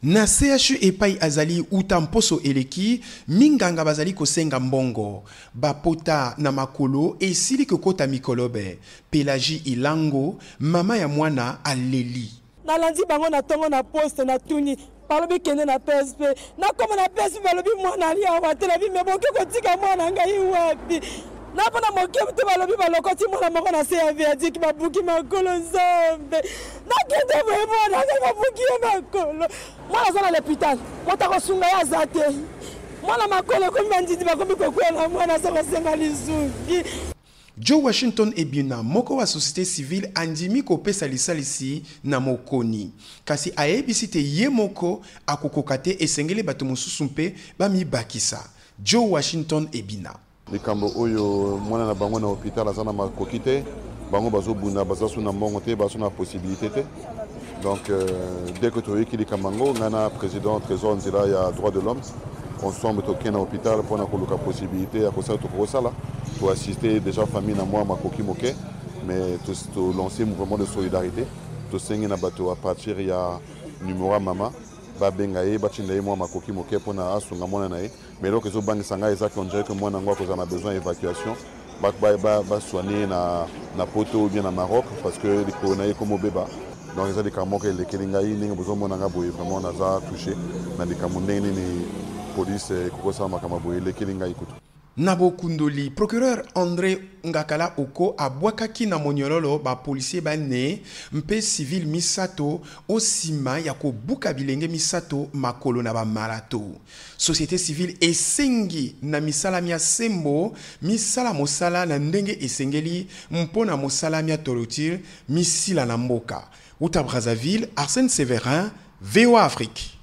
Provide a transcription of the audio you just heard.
Na CHU epai azali utamposo eleki, minganga bazali kosenga mbongo. Bapota na makolo esili kota mikolobe. Pelagie Ilango, mama ya mwana aleli. Na landi bango na tongo na poste na tuni. Balobi kende na PSP. Na koma na PSP balobi mwana ali awa telebi meboke kotika mwana ngai wapi. Na pana moke mte balobi balokoti mwana moko na CAV adiki babuki makolo nzambe. Na kende mwana ngai babuki makolo. Mwana zona l'hôpital. Mota ko sunga ya zate. Mwana makolo ko mbandidi bakomi kokwela mwana soko senga lizuki. Joe Washington Ebina, moko wa société civile andimi kopesa lisalisi na mokoni. Kasi aebisite ye moko akokokate esengele bato mosusu mpe bami bakisa. Joe Washington Ebina. Likambo oyo mwana na bango na hôpital azana makokite, bango bazo buna bazasu na mbongo te bazo na possibilité te. Donc dès que tu as écrit Kamango, ngana président trésor nzila ya droit de l'homme, on sommes toqué na hôpital pour na koluka possibilité à cause de tout ça là. Pour assister déjà famille na moi makoki moke mais tout lancer mouvement de solidarité to sengi na bato à partir ya numéro mama ba bengaye ba tindaye moi makoki moke pour na asunga mona nae mais donc ezo bangi sanga eza qu'on dirait que moi na ngwa ko za na besoin d'évacuation ba soigner na poto ou bien na Maroc parce que les coronavirus comme beba donc ils ont des camons que les kelingayi ninga besoin mona nga boye vraiment na za touché na des camons ni police ko sa makama boye les kelingayi kutu. Nabo Kundoli, procureur André Ngakala Oko abwakaki na monyololo ba policier bane mpe civil misato osima yako buka bilenge misato makolo na ba marato. Société civile esengi na misala mia sembo, misala mosala na ndenge esengeli mpona mosala mia torotir misila na mboka. Uta Brazzaville, Arsène Séverin, VOA Afrique.